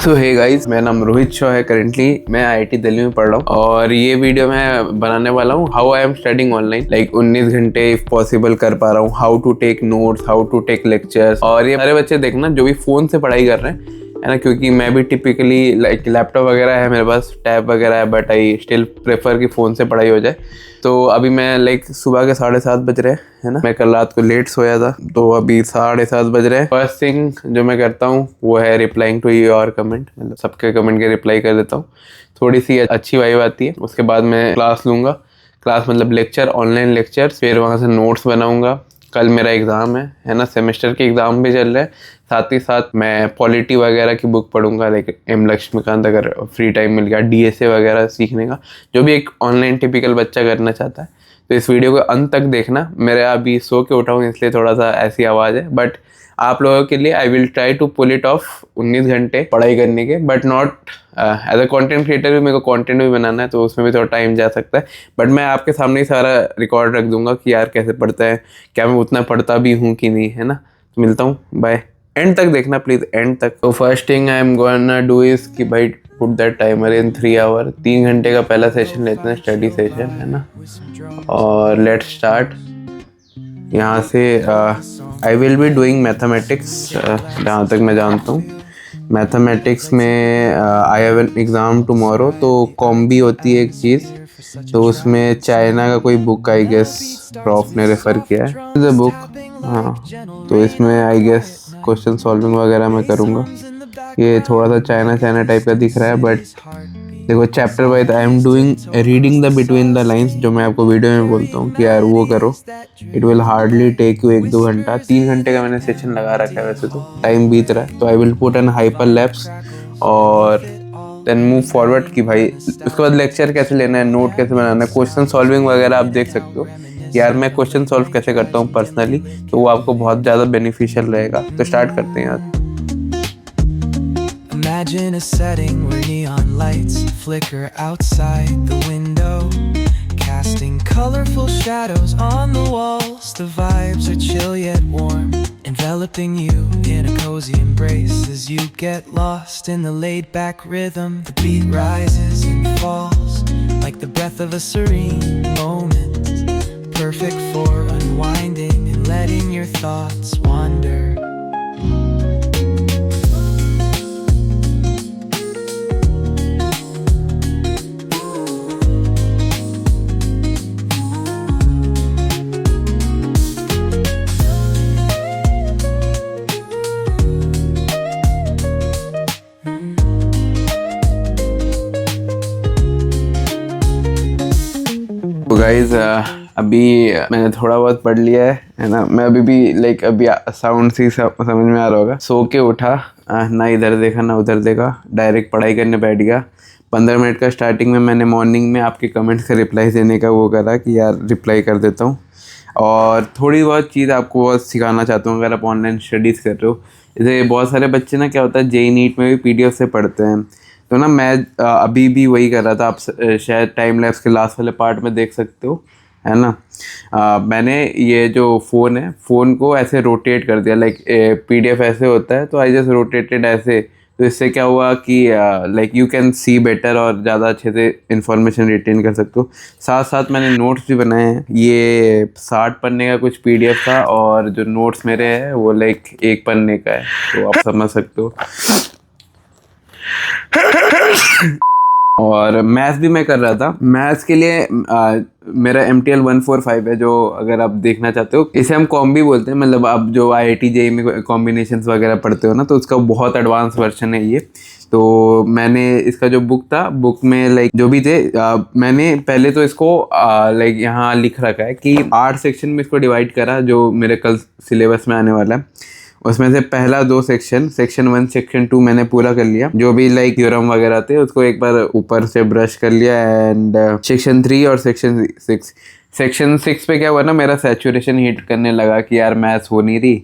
सो hey guys, मेरा नाम रोहित शॉ है। करेंटली मैं आईआईटी दिल्ली में पढ़ रहा हूँ और ये वीडियो मैं बनाने वाला हूँ how I am studying online, like 19 घंटे इफ पॉसिबल कर पा रहा हूँ, how to take notes, how to take lectures. और ये सारे बच्चे देखना जो भी फोन से पढ़ाई कर रहे हैं, है ना, क्योंकि मैं भी टिपिकली लाइक लैपटॉप वगैरह है मेरे पास, टैब वगैरह है, बट आई स्टिल प्रेफर कि फ़ोन से पढ़ाई हो जाए। तो अभी मैं लाइक सुबह के 7:30 बज रहे हैं, है ना। मैं कल रात को लेट सोया था तो अभी 7:30 बज रहे हैं। फर्स्ट थिंग जो मैं करता हूँ वो है रिप्लाइंग टू योर कमेंट, मतलब सबके कमेंट के रिप्लाई कर देता हूँ, थोड़ी सी अच्छी वाइब आती है। उसके बाद मैं क्लास लूँगा, क्लास मतलब लेक्चर, ऑनलाइन लेक्चर, फिर वहाँ से नोट्स बनाऊँगा। कल मेरा एग्ज़ाम है ना, सेमेस्टर के एग्ज़ाम भी चल रहे हैं। साथ ही साथ मैं पॉलिटी वगैरह की बुक पढ़ूंगा, लाइक एम लक्ष्मीकांत, अगर फ्री टाइम मिल गया, डीएसए वगैरह सीखने का, जो भी एक ऑनलाइन टिपिकल बच्चा करना चाहता है। तो इस वीडियो को अंत तक देखना। मेरे अभी सो के उठा हूँ इसलिए थोड़ा सा ऐसी आवाज़ है, बट आप लोगों के लिए I will try to pull it off 19 घंटे पढ़ाई करने के, but not as a content creator भी मेरे को कंटेंट भी बनाना है, तो उसमें भी थोड़ा टाइम जा सकता है। बट मैं आपके सामने ही सारा रिकॉर्ड रख दूंगा कि यार कैसे पढ़ता है, क्या मैं उतना पढ़ता भी हूँ कि नहीं, है ना। तो मिलता हूँ, बाय। एंड तक देखना प्लीज़, एंड तक। तो first thing I am gonna do is कि भाई put that timer in 3 hour. 3 घंटे का पहला सेशन लेते हैं, स्टडी सेशन, है ना। और लेट्स स्टार्ट। यहाँ से I will be doing mathematics, जहाँ तक मैं जानता हूँ। मैथमेटिक्स में I have an exam tomorrow. तो कॉम्बी होती है एक चीज़, तो उसमें चाइना का कोई बुक आई गेस प्रॉफ ने रेफ़र किया है द बुक। हाँ, तो इसमें आई गेस क्वेश्चन सॉल्विंग वगैरह मैं करूँगा। ये थोड़ा सा चाइना टाइप का दिख रहा है, बट देखो chapter wise I am doing reading the between the lines, जो मैं आपको वीडियो में बोलता हूँ कि यार वो करो। It will hardly take you 1-2 घंटा। 3 घंटे का मैंने सेशन लगा रखा है, वैसे तो टाइम बीत रहा है। तो I will put an hyperlapse और देन मूव फॉरवर्ड कि भाई उसके बाद लेक्चर कैसे लेना है, नोट कैसे बनाना है, क्वेश्चन सॉल्विंग वगैरह आप देख सकते हो। यार मैं क्वेश्चन सॉल्व कैसे करता हूँ पर्सनली, तो वो आपको बहुत ज़्यादा बेनिफिशियल रहेगा। तो स्टार्ट करते हैं यार। Imagine a setting where neon lights flicker outside the window, casting colorful shadows on the walls. The vibes are chill yet warm, enveloping you in a cozy embrace as you get lost in the laid-back rhythm. The beat rises and falls like the breath of a serene moment, perfect for unwinding and letting your thoughts wander. तो guys अभी मैंने थोड़ा बहुत पढ़ लिया है ना। मैं अभी भी लाइक अभी साउंड से समझ में आ रहा होगा। सो के उठा, ना इधर देखा ना उधर देखा, डायरेक्ट पढ़ाई करने बैठ गया। 15 मिनट का स्टार्टिंग में मैंने मॉर्निंग में आपके कमेंट्स का रिप्लाई देने का वो करा कि यार रिप्लाई कर देता हूँ। और थोड़ी बहुत चीज़ आपको बहुत सिखाना चाहता हूँ अगर आप ऑनलाइन स्टडीज़ कर रहे हो। जैसे बहुत सारे बच्चे ना, क्या होता है, जेईई नीट में भी पीडीएफ से पढ़ते हैं। तो ना मैं अभी भी वही कर रहा था। आप शायद टाइम लैप्स के लास्ट वाले पार्ट में देख सकते हो, है ना। मैंने ये जो फ़ोन है, फ़ोन को ऐसे रोटेट कर दिया, लाइक पीडीएफ ऐसे होता है, तो आई जस्ट रोटेटेड ऐसे। तो इससे क्या हुआ कि like you can see better और ज़्यादा अच्छे से इंफॉर्मेशन रिटेन कर सकते हो। साथ साथ मैंने नोट्स भी बनाए हैं। ये 60 पन्ने का कुछ पीडीएफ था और जो नोट्स मेरे हैं वो लाइक 1 पन्ने का है, तो आप समझ सकते हो। और मैथ्स भी मैं कर रहा था। मैथ्स के लिए मेरा MTL 145 है, जो अगर आप देखना चाहते हो, इसे हम कॉम्बी बोलते हैं। मतलब आप जो IIT JEE में कॉम्बिनेशंस वगैरह पढ़ते हो ना, तो उसका बहुत एडवांस वर्जन है ये। तो मैंने इसका जो बुक था, बुक में लाइक जो भी थे, मैंने पहले तो इसको लाइक यहाँ लिख रखा है कि 8 सेक्शन में इसको डिवाइड करा, जो मेरे कल सिलेबस में आने वाला है। उसमें से पहला 2 सेक्शन 1 सेक्शन 2 मैंने पूरा कर लिया। जो भी लाइक थ्योरम वगैरह थे उसको एक बार ऊपर से ब्रश कर लिया। एंड सेक्शन 3 और सेक्शन 6 पे क्या हुआ ना, मेरा सैचुरेशन हिट करने लगा कि यार मैथ्स हो नहीं रही।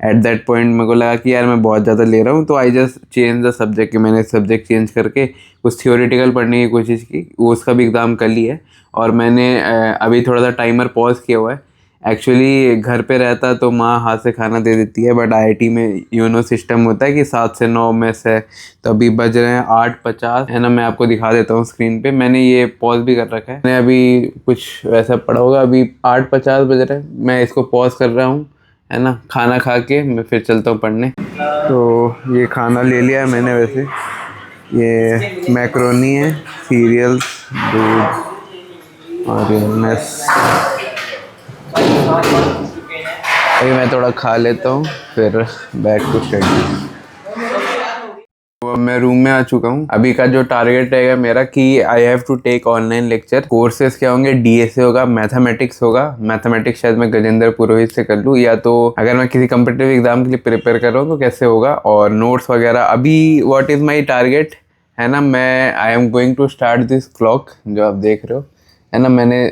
एट दैट पॉइंट मेरे को लगा कि यार मैं बहुत ज़्यादा ले रहा हूँ, तो I just change the subject. मैंने सब्जेक्ट चेंज करके कुछ थियोरेटिकल पढ़ने की कोशिश की, वो उसका भी एग्ज़ाम कर लिया है। और मैंने अभी थोड़ा सा टाइमर पॉज किया हुआ है। एक्चुअली घर पे रहता तो माँ हाथ से खाना दे देती है, बट आईआईटी में यूनो सिस्टम होता है कि 7 से 9 में से, तो अभी बज रहे हैं 8:50 है ना। मैं आपको दिखा देता हूँ स्क्रीन पे, मैंने ये पॉज भी कर रखा है। मैंने अभी कुछ वैसा पढ़ा होगा, अभी 8:50 बज रहे हैं, मैं इसको पॉज कर रहा हूँ है ना। खाना खा के मैं फिर चलता हूँ पढ़ने। तो ये खाना ले लिया है मैंने, वैसे ये मैक्रोनी है, सीरियल्स, दूध और ये मेस। अभी मैं थोड़ा खा लेता हूँ फिर बैक टू स्टडी। मैं रूम में आ चुका हूँ। अभी का जो टारगेट रहेगा मेरा कि I have to take online lecture. Courses क्या होंगे, डीएसए होगा, मैथमेटिक्स होगा। मैथमेटिक्स शायद मैं गजेंद्र पुरोहित से कर लूँ, या तो अगर मैं किसी कम्पिटिटिव एग्जाम के लिए प्रिपेयर कर रहा हूँ तो कैसे होगा, और नोट्स वगैरह। अभी व्हाट इज़ माई टारगेट है ना, मैं I am going to start this clock जो आप देख रहे हो है ना। मैंने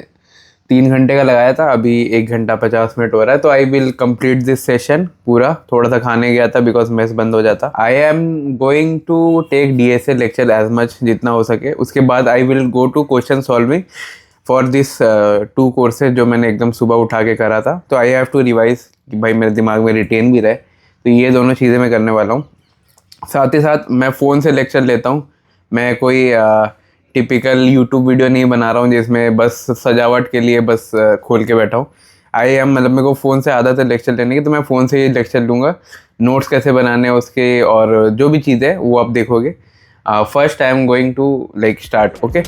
3 घंटे का लगाया था, अभी 1 घंटा 50 मिनट हो रहा है। तो I will complete this session पूरा। थोड़ा सा खाने गया था बिकॉज मेस बंद हो जाता। I am going to take DSA lecture as much जितना हो सके। उसके बाद I will go to question solving for this 2 courses जो मैंने एकदम सुबह उठा के करा था। तो आई हैव टू रिवाइज कि भाई मेरे दिमाग में रिटेन भी रहे। तो ये दोनों चीज़ें मैं करने वाला हूँ। साथ ही साथ मैं फ़ोन से लेक्चर लेता हूँ। मैं कोई टिपिकल यूट्यूब वीडियो नहीं बना रहा हूँ जिसमें बस सजावट के लिए बस खोल के बैठा हूँ। आई एम मतलब मेरे को फ़ोन से आदत है लेक्चर लेने की, तो मैं फ़ोन से ही लेक्चर लूँगा। नोट्स कैसे बनाने हैं उसके और जो भी चीज़ है वो आप देखोगे। First I am going to like start. Okay,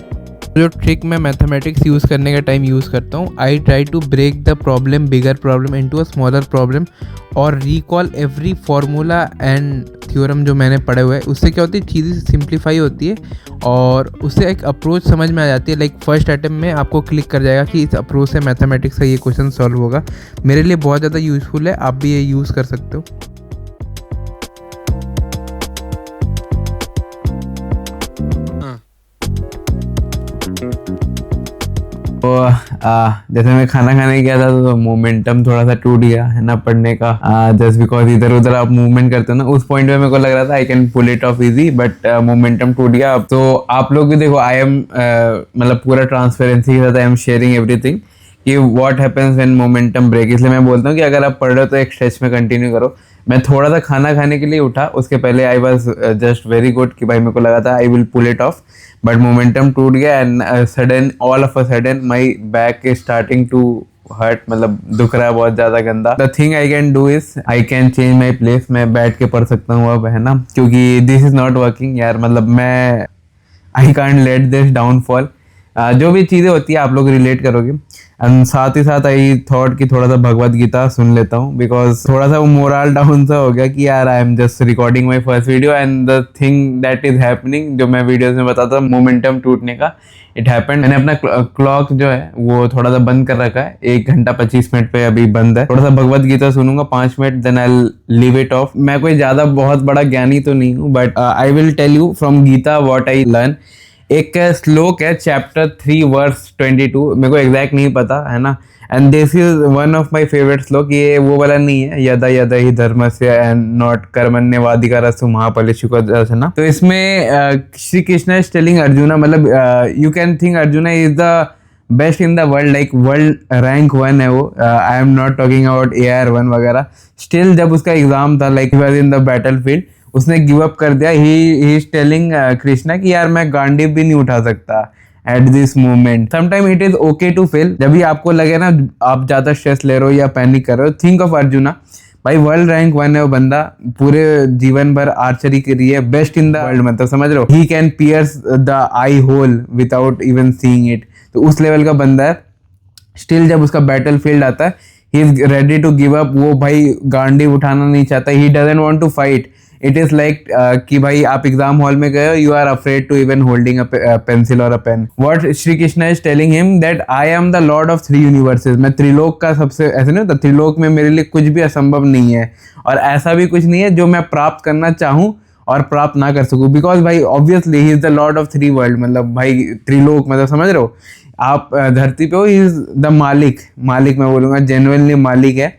जो ट्रिक मैं मैथमेटिक्स यूज़ करने का टाइम यूज़ करता हूँ, I try to break the problem, bigger problem into a smaller problem, और recall every formula and theorem जो मैंने पढ़े हुए हैं। उससे क्या होती है, चीज़ें सिंप्लीफाई होती है और उससे एक अप्रोच समझ में आ जाती है। लाइक फर्स्ट अटैम्प्ट में आपको क्लिक कर जाएगा कि इस अप्रोच से मैथमेटिक्स का ये क्वेश्चन सॉल्व होगा। मेरे लिए बहुत ज़्यादा यूज़फुल है, आप भी ये यूज़ कर सकते हो। तो जैसे मैं खाना खाने गया था तो मोमेंटम थोड़ा सा टूट गया है ना पढ़ने का। जस्ट बिकॉज इधर उधर आप मूवमेंट करते हो ना, उस पॉइंट पे मेरे को लग रहा था I can pull it off easy, but momentum टूट गया। अब तो आप लोग भी देखो, आई एम मतलब पूरा ट्रांसपेरेंसी के साथ आई एम शेयरिंग एवरीथिंग कि what happens when momentum break. इसलिए मैं बोलता हूँ कि अगर आप पढ़ रहे हो तो एक स्ट्रेच में कंटिन्यू करो। मैं थोड़ा सा खाना खाने के लिए उठा, उसके पहले I was just very good कि भाई मेरे को लगा था I will pull it off, but momentum टूट गया and sudden all of a sudden my back is starting to hurt, मतलब दुख रहा है बहुत ज़्यादा गंदा। The thing I can do is I can change my place. मैं बैठ के पढ़ सकता हूँ अब है ना, क्योंकि दिस इज़ नॉट वर्किंग यार। मतलब मैं I can't let this downfall. जो भी चीज़ें होती है आप लोग रिलेट करोगे। एंड साथ ही साथ आई थॉट कि थोड़ा सा भगवत गीता सुन लेता हूँ, बिकॉज थोड़ा सा वो मोरल डाउन सा हो गया कि यार I am just recording my first video and the thing that is happening, जो मैं वीडियोस में बताता हूँ मोमेंटम टूटने का, इट हैपेंड। मैंने अपना क्लॉक जो है वो थोड़ा सा बंद कर रखा है, 1 घंटा 25 मिनट पे अभी बंद है। थोड़ा सा भगवत गीता सुनूंगा 5 minute, then I leave it off. मैं कोई ज़्यादा बहुत बड़ा ज्ञानी तो नहीं हूँ, but I will tell you from Gita what I learn. एक श्लोक है चैप्टर 3 वर्स 22, मेरे को एग्जैक्ट नहीं पता है ना, and this is one of my favourite श्लोक। ये वो वाला नहीं है यदा यदा ही धर्मस्य एंड नॉट कर्मण्यवाधिकारस्तु महाफलेषु कदाचन। तो इसमें श्री कृष्ण इज टेलिंग अर्जुना, मतलब you can think arjuna is the best in the world, like world rank 1 है वो। I am not talking about AR1 वगैरह। स्टिल जब उसका एग्जाम था, like was in the battle field, उसने गिव अप कर दिया। ही इज टेलिंग कृष्णा कि यार मैं गांडीव भी नहीं उठा सकता at this moment. Sometime it is okay to fail. जब भी आपको लगे ना आप ज्यादा स्ट्रेस ले रहे हो या पैनिक कर रहे हो, थिंक ऑफ अर्जुना। भाई वर्ल्ड रैंक 1 है वो बंदा, पूरे जीवन भर आर्चरी करी है, बेस्ट इन द वर्ल्ड, मतलब समझ रहे हो। He can pierce the eye hole without even seeing it. तो उस लेवल का बंदा है। स्टिल जब उसका बैटल फील्ड आता है, he is ready to give up. वो भाई गांडी उठाना नहीं चाहता, he doesn't want to fight. It is like कि भाई आप एग्जाम हॉल में गए हो, you are afraid to even holding a pencil और a pen. What Shri Krishna is telling him that I am the lord of 3 universes. मैं त्रिलोक का सबसे, ऐसे नहीं होता, त्रिलोक में मेरे लिए कुछ भी असंभव नहीं है, और ऐसा भी कुछ नहीं है जो मैं प्राप्त करना चाहूँ और प्राप्त ना कर सकूँ। बिकॉज भाई obviously he is the lord of 3 world, मतलब भाई त्रिलोक, मतलब समझ रहे हो आप धरती पे हो, ही इज द मालिक मैं बोलूँगा, जेन्युइनली मालिक है।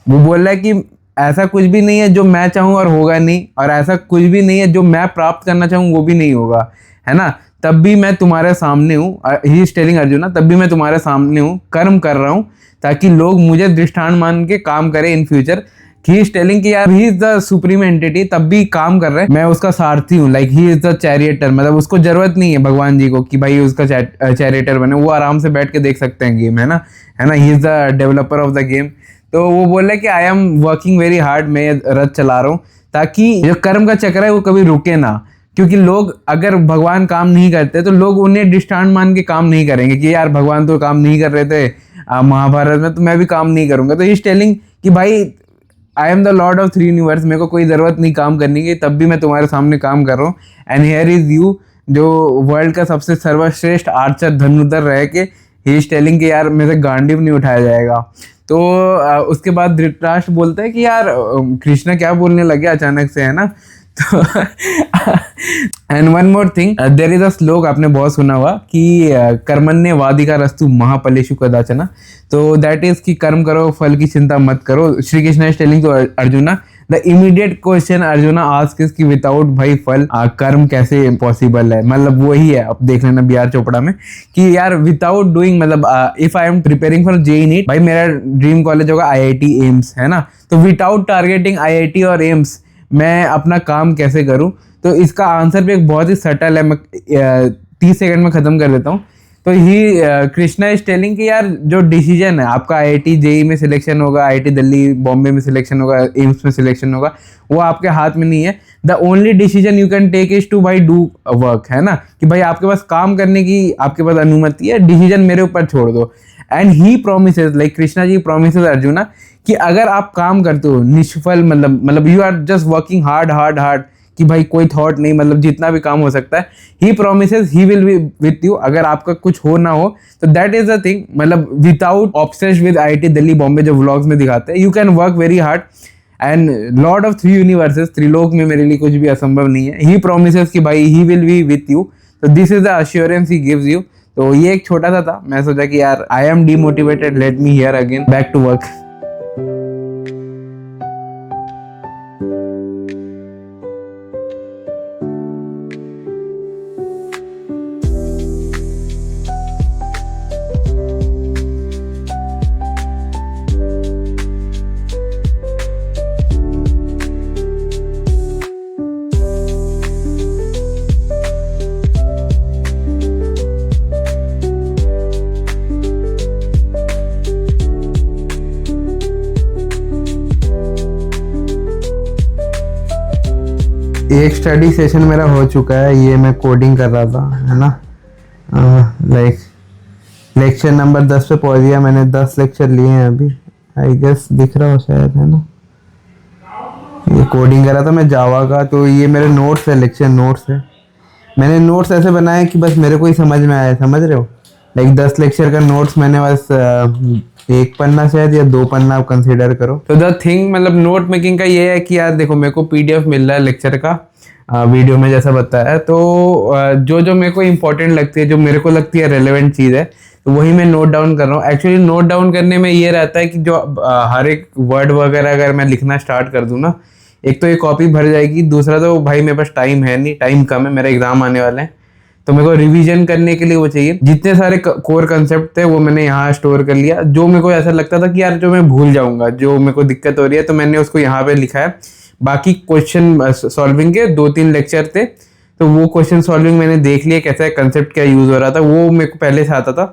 वो बोल रहा है कि ऐसा कुछ भी नहीं है जो मैं चाहूँ और होगा नहीं, और ऐसा कुछ भी नहीं है जो मैं प्राप्त करना चाहूँ वो भी नहीं होगा, है ना। तब भी मैं तुम्हारे सामने हूँ, ही इज टेलिंग अर्जुना, तब भी मैं तुम्हारे सामने हूँ, कर्म कर रहा हूँ ताकि लोग मुझे दृष्टांत मान के काम करें in future. He is telling कि यार he is the supreme entity, तब भी काम कर रहे हैं, मैं उसका सारथी हूँ, like he is the charioteer, मतलब उसको जरूरत नहीं है भगवान जी को कि भाई उसका चैरियटर बने, वो आराम से बैठ के देख सकते हैं गेम, है ना, he is the developer of the game. तो वो बोल रहा है कि I am working very hard, मैं रथ चला रहा हूँ ताकि जो कर्म का चक्र है वो कभी रुके ना, क्योंकि लोग अगर भगवान काम नहीं करते तो लोग उन्हें दृष्टांत मान के काम नहीं करेंगे कि यार भगवान तो काम नहीं कर रहे थे महाभारत में, तो मैं भी काम नहीं करूंगा। तो ही इज टेलिंग कि भाई आई am the lord of 3 universe, मेरे को कोई ज़रूरत नहीं काम करने की, तब भी मैं तुम्हारे सामने काम कर रहा हूँ। एंड हियर इज यू, जो वर्ल्ड का सबसे सर्वश्रेष्ठ आर्चर धनुधर रह के ही इज टेलिंग कि यार मेरे से गांडीव नहीं उठाया जाएगा। तो उसके बाद धृतराष्ट्र बोलता है कि यार कृष्ण क्या बोलने लगे अचानक से, है ना। तो and one more thing, there is a shloka आपने बहुत सुना हुआ कि कर्मण्य वादिका रस्तु महाफलेषु कदाचन, तो दैट इज कि कर्म करो फल की चिंता मत करो। Shri Krishna is telling to Arjuna, the immediate question Arjuna ask is कि विदाउट भाई फल कर्म कैसे पॉसिबल है, मतलब वही है, अब देख लेना बी आर चोपड़ा में कि यार विदाउट डूइंग, मतलब if I am preparing for JEE NEET, भाई मेरा ड्रीम कॉलेज होगा आईआईटी एम्स, है ना, तो विदाउट टारगेटिंग आईआईटी और एम्स मैं अपना काम कैसे करूं। तो इसका आंसर भी एक बहुत ही सटल है, मैं 30 सेकंड में ख़त्म कर देता हूं। तो ही कृष्णा इज टेलिंग कि यार जो डिसीजन है आपका आईआईटी जेईई में सिलेक्शन होगा, आईआईटी दिल्ली बॉम्बे में सिलेक्शन होगा, एम्स में सिलेक्शन होगा, वो आपके हाथ में नहीं है। The only decision you can take is to भाई डू वर्क, है ना, कि भाई आपके पास काम करने की आपके पास अनुमति है, डिसीजन मेरे ऊपर छोड़ दो। And he promises, like Krishna ji promises Arjuna कि अगर आप काम करते हो निष्फल, मतलब you are just working hard कि भाई कोई थॉट नहीं, मतलब जितना भी काम हो सकता है, he promises he will be with you. अगर आपका कुछ हो ना हो तो दैट इज द थिंग, मतलब without obsessed with IIT Delhi Bombay जो व्लॉग्स में दिखाते हैं, you can work very hard and lord of 3 universes, त्रिलोक में मेरे लिए कुछ भी असंभव नहीं है। ही प्रोमिसेस कि भाई he will be with you, तो this is the assurance he gives you. तो ये एक छोटा सा था, मैं सोचा कि यार I am demotivated, let me hear again, back to work. एक स्टडी सेशन मेरा हो चुका है, ये मैं कोडिंग कर रहा था, है ना, लाइक लेक्चर नंबर 10 पे पहुंच गया मैंने। 10 लेक्चर लिए हैं अभी, आई गेस दिख रहा हो शायद, है ना। ये कोडिंग कर रहा था मैं जावा का, तो ये मेरे नोट्स है, लेक्चर नोट्स है। मैंने नोट्स ऐसे बनाए कि बस मेरे को ही समझ में आए, समझ रहे हो, लाइक 10 लेक्चर का नोट्स मैंने बस 1 पन्ना शायद या 2 पन्ना आप कंसीडर करो। तो द थिंग, मतलब नोट मेकिंग का ये है कि यार देखो मेरे को पीडीएफ मिल रहा है लेक्चर का, वीडियो में जैसा बताया, तो जो मेरे को इंपॉर्टेंट लगती है, जो मेरे को लगती है रेलेवेंट चीज़ है, तो वही मैं नोट डाउन कर रहा हूँ। एक्चुअली नोट डाउन करने में ये रहता है कि जो हर एक वर्ड वगैरह अगर मैं लिखना स्टार्ट कर दूँ ना, एक तो ये कॉपी भर जाएगी, दूसरा तो भाई मेरे पास टाइम है नहीं, टाइम कम है, मेरे एग्जाम आने वाले हैं, तो मेरे को रिवीजन करने के लिए वो चाहिए। जितने सारे कोर कंसेप्ट थे वो मैंने यहाँ स्टोर कर लिया, जो मेरे को ऐसा लगता था कि यार जो मैं भूल जाऊंगा, जो मेरे को दिक्कत हो रही है, तो मैंने उसको यहाँ पे लिखा है। बाकी क्वेश्चन सॉल्विंग के 2-3 लेक्चर थे, तो वो क्वेश्चन सॉल्विंग मैंने देख लिया, कैसा कंसेप्ट क्या यूज हो रहा था, वो मेरे को पहले से आता था।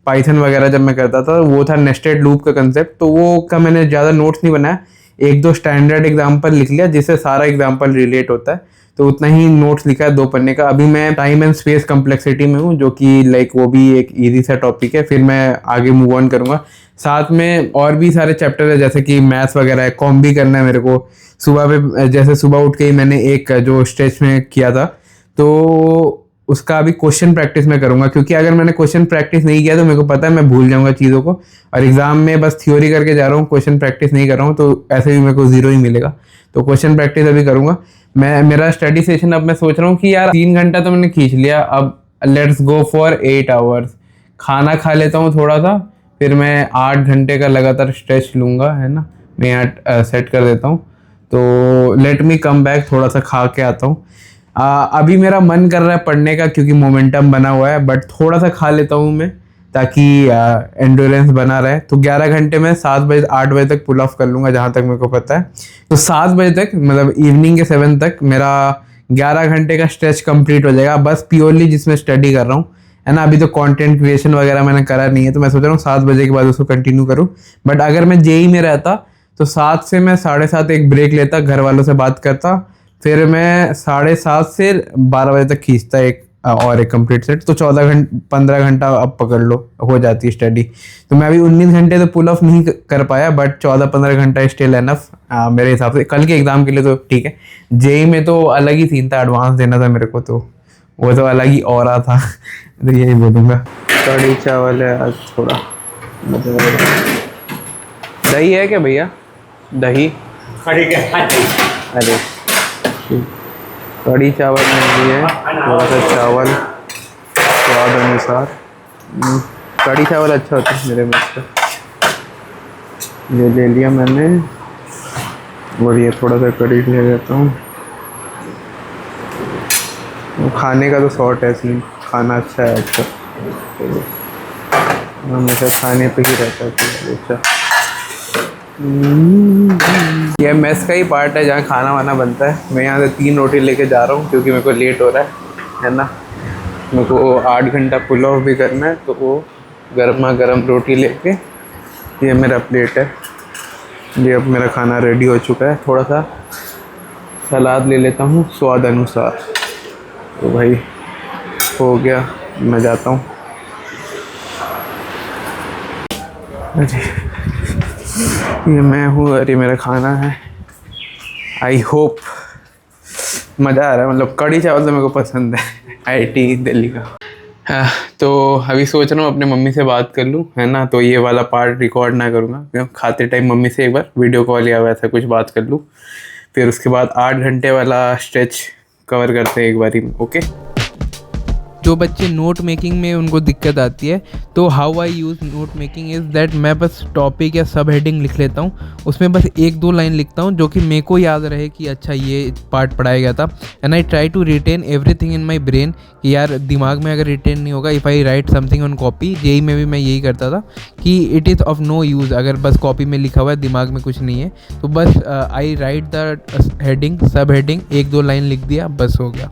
पाइथन वगैरह जब मैं करता था, वो था नेस्टेड लूप का कंसेप्ट, तो वो का मैंने ज़्यादा नोट्स नहीं बनाया, 1-2 स्टैंडर्ड एग्जाम्पल लिख लिया जिससे सारा एग्जाम्पल रिलेट होता है, तो उतना ही नोट्स लिखा है 2 पन्ने का। अभी मैं टाइम एंड स्पेस कम्प्लेक्सिटी में हूँ, जो कि लाइक वो भी एक इजी सा टॉपिक है, फिर मैं आगे मूव ऑन करूँगा। साथ में और भी सारे चैप्टर है, जैसे कि मैथ्स वगैरह है, कॉम भी करना है मेरे को। सुबह पे जैसे सुबह उठ के ही मैंने एक जो स्ट्रेच में किया था, तो उसका अभी क्वेश्चन प्रैक्टिस में करूंगा, क्योंकि अगर मैंने क्वेश्चन प्रैक्टिस नहीं किया तो मेरे को पता है मैं भूल जाऊंगा चीज़ों को, और एग्जाम में बस थ्योरी करके जा रहा हूँ, क्वेश्चन प्रैक्टिस नहीं कर रहा हूँ, तो ऐसे भी मेरे को 0 ही मिलेगा। तो क्वेश्चन प्रैक्टिस अभी करूंगा मैं। मेरा स्टडी सेशन अब मैं सोच रहा हूँ कि यार 3 घंटा तो मैंने खींच लिया, अब लेट्स गो फॉर 8 आवर्स। खाना खा लेता हूँ थोड़ा सा, फिर मैं 8 घंटे का लगातार स्ट्रेच लूँगा, है ना। मैं यहाँ सेट कर देता हूँ, तो लेट मी कम बैक, थोड़ा सा खा के आता हूँ। अभी मेरा मन कर रहा है पढ़ने का क्योंकि मोमेंटम बना हुआ है, बट थोड़ा सा खा लेता हूँ मैं ताकि एंडोरेंस बना रहे। तो 11 घंटे में 7 बजे 8 बजे तक पुल ऑफ कर लूँगा जहाँ तक मेरे को पता है। तो 7 बजे तक मतलब इवनिंग के 7 तक मेरा 11 घंटे का स्ट्रेच कंप्लीट हो जाएगा, बस प्योरली जिसमें स्टडी कर रहा हूँ, है ना। अभी तो कंटेंट क्रिएशन वगैरह मैंने करा नहीं है, तो मैं सोच रहा हूँ 7 बजे के बाद उसको कंटिन्यू करूँ। बट अगर मैं जेई में रहता तो 7 से मैं 7:30 एक ब्रेक लेता, घर वालों से बात करता, फिर मैं 7:30 से 12 बजे तक खींचता एक और एक कंप्लीट सेट। तो 15 घंटा अब पकड़ लो हो जाती है स्टडी। तो मैं अभी 19 घंटे तो पुल ऑफ नहीं कर पाया, बट 14-15 घंटा स्टिल एनफ मेरे हिसाब से कल के एग्जाम के लिए। तो ठीक है, जेई में तो अलग ही सीन था, एडवांस देना था मेरे को, तो वो तो अलग ही और था। तो यही बोलूँगा। कढ़ी चावल है आज थोड़ा। दही है क्या भैया? दही अरे कढ़ी चावल मिल है, थोड़ा सा चावल स्वाद अनुसार। कढ़ी चावल अच्छा होता है मेरे मत का। ये ले लिया मैंने, और ये थोड़ा सा कढ़ी ले लेता हूँ। खाने का तो शॉर्ट है, इसलिए खाना अच्छा है। अच्छा हमेशा खाने पे ही रहता है। अच्छा ये मेस का ही पार्ट है जहाँ खाना वाना बनता है। मैं यहाँ से 3 रोटी लेके जा रहा हूँ क्योंकि मेरे को लेट हो रहा है ना। मेरे को 8 घंटा पुल ऑफ भी करना है, तो वो गर्मा गर्म रोटी लेके, ये मेरा प्लेट है। ये अब मेरा खाना रेडी हो चुका है। थोड़ा सा सलाद ले लेता हूँ स्वाद अनुसार। तो भाई हो गया, मैं जाता हूँ। ये मैं हूँ, अरे मेरा खाना है। आई होप मज़ा आ रहा है। मतलब कढ़ी चावल तो मेरे को पसंद है, आईटी दिल्ली का। हाँ, तो अभी सोच रहा हूँ अपने मम्मी से बात कर लूँ, है ना। तो ये वाला पार्ट रिकॉर्ड ना करूँगा क्योंकि खाते टाइम मम्मी से एक बार वीडियो कॉल या वैसा कुछ बात कर लूँ। फिर उसके बाद 8 घंटे वाला स्ट्रेच कवर करते हैं एक बारी में। ओके। जो बच्चे नोट मेकिंग में उनको दिक्कत आती है, तो how I use note making is that मैं बस टॉपिक या सब हेडिंग लिख लेता हूँ, उसमें बस 1-2 लाइन लिखता हूँ जो कि मेरे को याद रहे कि अच्छा ये पार्ट पढ़ाया गया था। And I try to retain everything in my brain कि यार दिमाग में अगर रिटेन नहीं होगा, if I write something on copy, JEE में भी मैं यही करता था कि it is of no use अगर बस कॉपी में लिखा हुआ है, दिमाग में कुछ नहीं है, तो बस आई राइट द हेडिंग, सब हेडिंग, 1-2 लाइन लिख दिया, बस हो गया।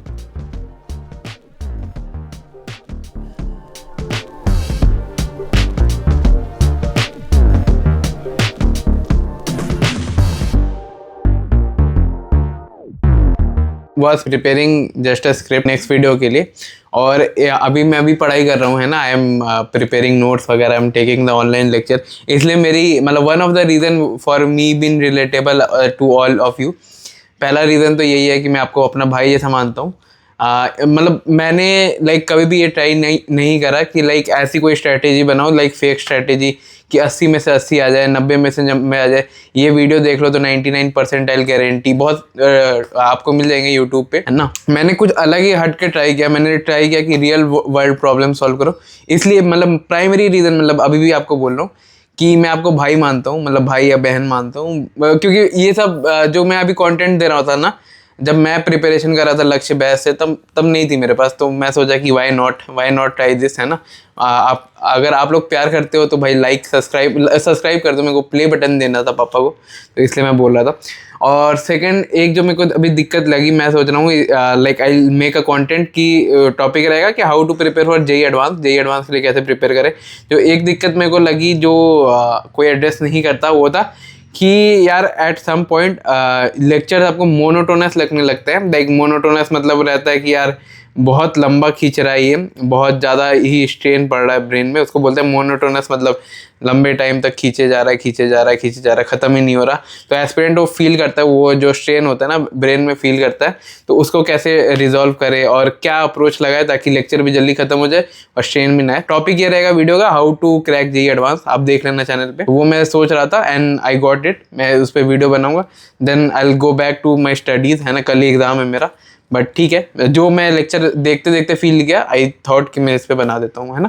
Was preparing just a script next video के लिए। और अभी मैं पढ़ाई कर रहा हूँ, है ना। आई एम प्रिपेयरिंग नोट्स वगैरह, I am taking the online lecture. इसलिए मेरी मतलब one of the reason for me been relatable to all of you, पहला रीज़न तो यही है कि मैं आपको अपना भाई जैसा मानता हूँ। मतलब मैंने लाइक कभी भी ये ट्राई नहीं करा कि लाइक ऐसी कोई स्ट्रैटेजी बनाओ, लाइक फेक स्ट्रैटेजी कि 80 में से 80 आ जाए, 90 में से 90 आ जाए। ये वीडियो देख लो तो 99% गारंटी बहुत आपको मिल जाएंगे यूट्यूब पे, है ना। मैंने कुछ अलग ही हट के ट्राई किया। मैंने ट्राई किया कि रियल वर्ल्ड प्रॉब्लम सॉल्व करो। इसलिए मतलब प्राइमरी रीज़न, मतलब अभी भी आपको बोल रहा हूँ कि मैं आपको भाई मानता हूँ, मतलब भाई या बहन मानता हूँ, क्योंकि ये सब जो मैं अभी कंटेंट दे रहा था ना, जब मैं प्रिपरेशन कर रहा था लक्ष्य बैच से, तब नहीं थी मेरे पास। तो मैं सोचा कि वाई नॉट ट्राई दिस, है ना। आप अगर आप लोग प्यार करते हो तो भाई लाइक सब्सक्राइब कर दो। मेरे को प्ले बटन देना था पापा को, तो इसलिए मैं बोल रहा था। और सेकंड, एक जो मेरे को अभी दिक्कत लगी, मैं सोच रहा हूँ like I make a content की टॉपिक रहेगा कि how to prepare for JEE advanced के लिए कैसे प्रिपेयर करें। जो एक दिक्कत मेरे को लगी जो कोई एड्रेस नहीं करता, वो था कि यार एट सम पॉइंट लेक्चर आपको मोनोटोनस लगने लगता है। लाइक मोनोटोनस मतलब रहता है कि यार बहुत लंबा खींच रहा है, ये बहुत ज़्यादा ही स्ट्रेन पड़ रहा है ब्रेन में, उसको बोलते हैं मोनोटोनस। मतलब लंबे टाइम तक खींचे जा रहा है, ख़त्म ही नहीं हो रहा। तो एस्पिरेंट वो फील करता है, वो जो स्ट्रेन होता है ना ब्रेन में फील करता है। तो उसको कैसे रिजॉल्व करे और क्या अप्रोच लगाए ताकि लेक्चर भी जल्दी खत्म हो जाए और स्ट्रेन भी ना आए। टॉपिक ये रहेगा वीडियो का, how to crack JEE advanced. आप देख लेना चैनल पे, वो मैं सोच रहा था एंड आई गॉट इट। मैं उस पर वीडियो बनाऊंगा, then I will go back to my studies, है ना। कल ही एग्जाम है मेरा, बट ठीक है, जो मैं लेक्चर देखते देखते फील किया, आई थॉट कि मैं इस पर बना देता हूँ, है ना।